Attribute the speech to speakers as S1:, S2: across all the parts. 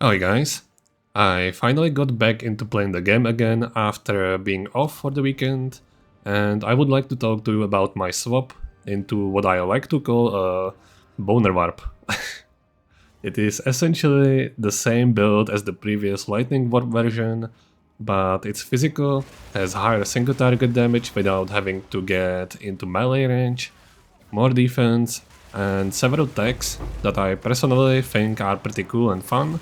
S1: Hi guys, I finally got back into playing the game again after being off for the weekend, and I would like to talk to you about my swap into what I like to call a boner warp. It is essentially the same build as the previous lightning warp version, but it's physical, has higher single target damage without having to get into melee range, more defense, and several techs that I personally think are pretty cool and fun.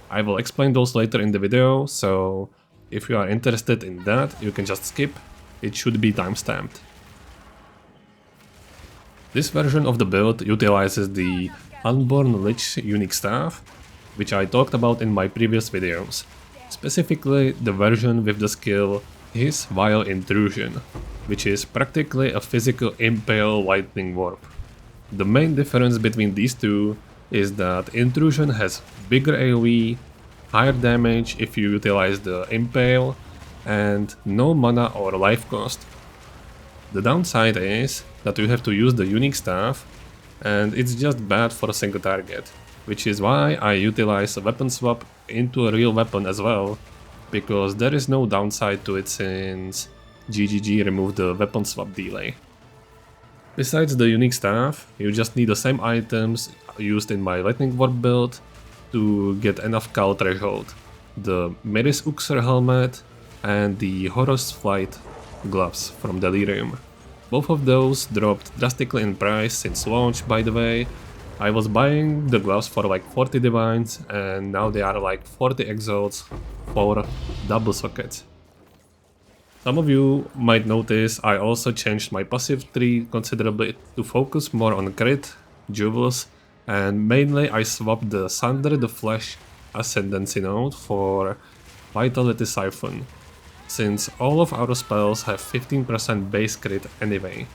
S1: I will explain those later in the video, so if you are interested in that, you can just skip. It should be timestamped. This version of the build utilizes the Unborn Lich unique staff, which I talked about in my previous videos. Specifically, the version with the skill Phys while intrusion, which is practically a physical impale lightning warp. The main difference between these two is that intrusion has bigger AoE, higher damage if you utilize the impale, and no mana or life cost. The downside is that you have to use the unique staff, and it's just bad for a single target, which is why I utilize a weapon swap into a real weapon as well, because there is no downside to it since GGG removed the weapon swap delay. Besides the unique staff, you just need the same items used in my lightning warp build to get enough cal threshold. The Meris Uxer helmet and the Horus Flight gloves from Delirium. Both of those dropped drastically in price since launch, by the way. I was buying the gloves for like 40 divines and now they are like 40 exalts for double sockets. Some of you might notice I also changed my passive tree considerably to focus more on crit, jewels, and mainly I swapped the Sunder the Flesh Ascendancy node for Vitality Siphon, since all of our spells have 15% base crit anyway.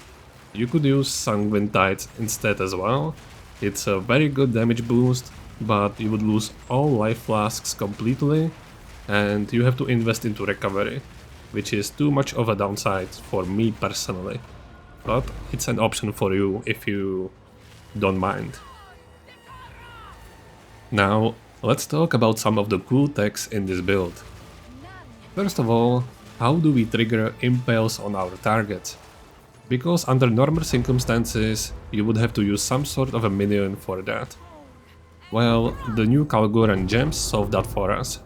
S1: You could use Sanguine Tides instead as well. It's a very good damage boost, but you would lose all life flasks completely, and you have to invest into recovery, which is too much of a downside for me personally. But it's an option for you if you don't mind. Now, let's talk about some of the cool techs in this build. First of all, how do we trigger impales on our targets? Because under normal circumstances, you would have to use some sort of a minion for that. Well, the new Kalgoran gems solve that for us.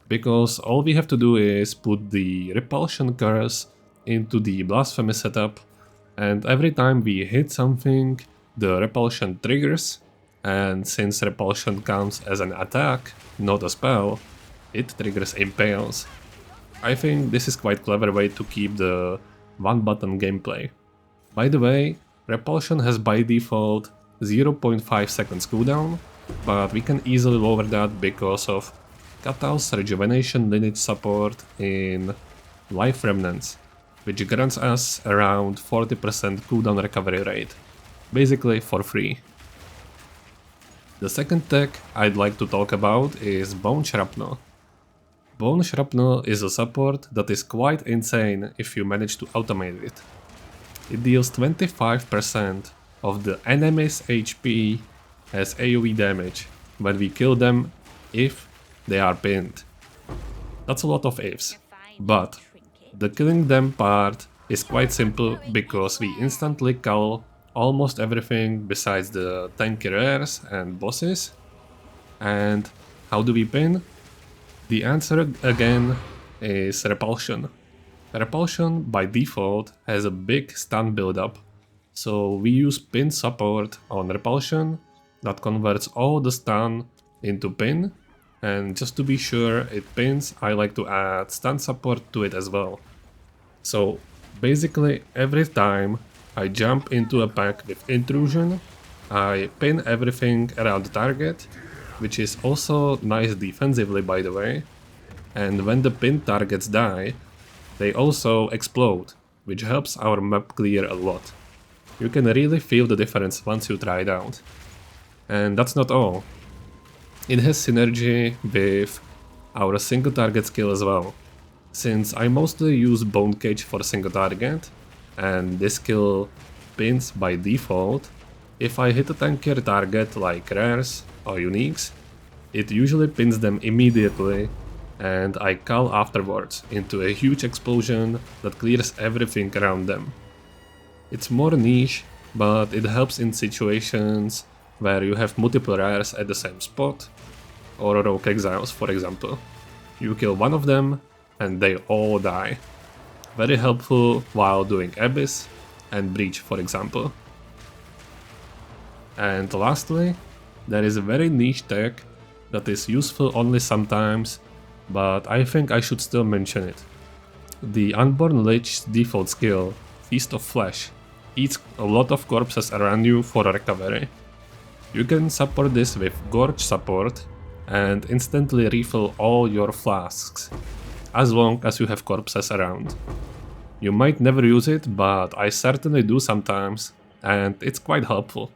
S1: Because all we have to do is put the repulsion curse into the blasphemy setup, and every time we hit something, the repulsion triggers, and since repulsion counts as an attack, not a spell, it triggers impales. I think this is quite clever way to keep the one button gameplay. By the way, repulsion has by default 0.5 seconds cooldown, but we can easily lower that because of Katal's rejuvenation lineage support in Life Remnants, which grants us around 40% cooldown recovery rate, basically for free. The second tech I'd like to talk about is Bone Shrapnel. Bone Shrapnel is a support that is quite insane if you manage to automate it. It deals 25% of the enemy's HP as AoE damage when we kill them if they are pinned. That's a lot of ifs, but the killing them part is quite simple because we instantly cull almost everything besides the tanky rares and bosses. And how do we pin? The answer again is repulsion. Repulsion by default has a big stun buildup, so we use pin support on repulsion that converts all the stun into pin, and just to be sure it pins, I like to add stun support to it as well. So basically every time I jump into a pack with intrusion, I pin everything around the target, which is also nice defensively by the way, and when the pinned targets die, they also explode, which helps our map clear a lot. You can really feel the difference once you try it out. And that's not all. It has synergy with our single target skill as well. Since I mostly use Bone Cage for single target, and this skill pins by default, if I hit a tankier target like rares or uniques, It usually pins them immediately, and I call afterwards into a huge explosion that clears everything around them. It's more niche, but it helps in situations where you have multiple rares at the same spot, or rogue exiles for example. You kill one of them and they all die. Very helpful while doing Abyss and Breach for example. And lastly, there is a very niche tech that is useful only sometimes, but I think I should still mention it. The Unborn Lich's default skill, Feast of Flesh, eats a lot of corpses around you for recovery. You can support this with Gorge support and instantly refill all your flasks, as long as you have corpses around. You might never use it, but I certainly do sometimes, and it's quite helpful.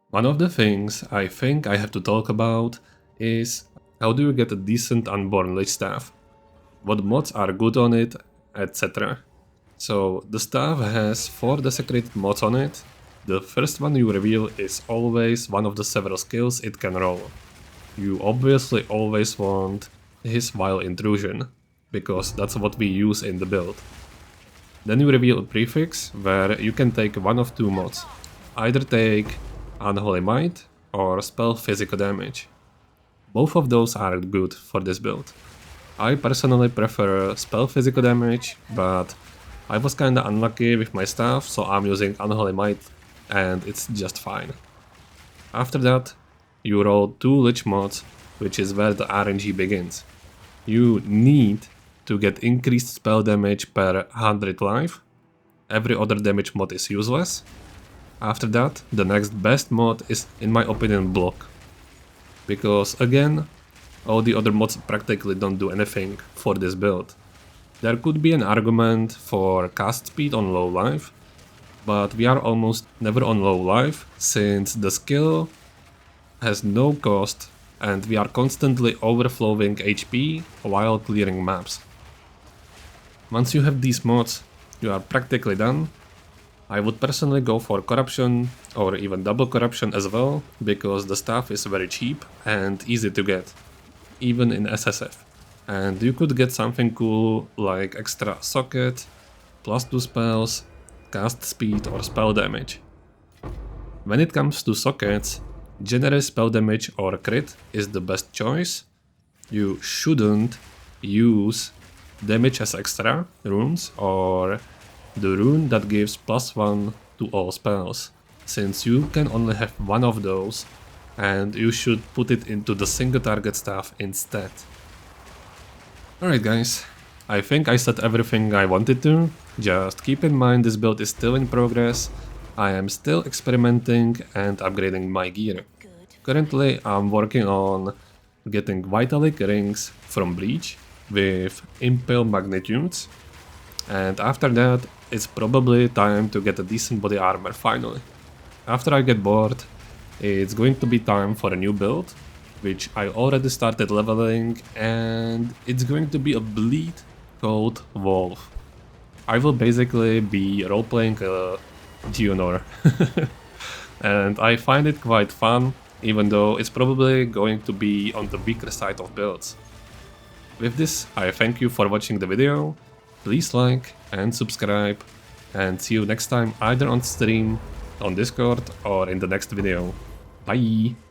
S1: One of the things I think I have to talk about is how do you get a decent Unborn Lich Staff, what mods are good on it, etc. So the staff has 4 desecrated mods on it. The first one you reveal is always one of the several skills it can roll. You obviously always want his Vile Intrusion, because that's what we use in the build. Then you reveal a prefix where you can take one of 2 mods. Either take Unholy Might or spell physical damage. Both of those are good for this build. I personally prefer spell physical damage, but I was kinda unlucky with my staff, so I'm using Unholy Might and it's just fine. After that, you roll 2 Lich mods, which is where the RNG begins. You need to get increased spell damage per 100 life. Every other damage mod is useless. After that, the next best mod is, in my opinion, Block. Because again, all the other mods practically don't do anything for this build. There could be an argument for cast speed on low life, but we are almost never on low life since the skill has no cost and we are constantly overflowing HP while clearing maps. Once you have these mods, you are practically done. I would personally go for Corruption or even Double Corruption as well, because the staff is very cheap and easy to get, even in SSF. And you could get something cool like extra socket, +2 spells, cast speed or spell damage. When it comes to sockets, generous spell damage or crit is the best choice. You shouldn't use damage as extra runes or the rune that gives +1 to all spells, since you can only have one of those and you should put it into the single target staff instead. Alright guys, I think I said everything I wanted to. Just keep in mind this build is still in progress. I am still experimenting and upgrading my gear. Currently I'm working on getting Vitalic rings from Breach with Impale magnitudes, and after that it's probably time to get a decent body armor finally. After I get bored, it's going to be time for a new build, which I already started leveling, and it's going to be a bleed called Wolf. I will basically be roleplaying a Geonor. And I find it quite fun, even though it's probably going to be on the weaker side of builds. With this, I thank you for watching the video. Please like and subscribe, and see you next time either on stream, on Discord or in the next video. Bye!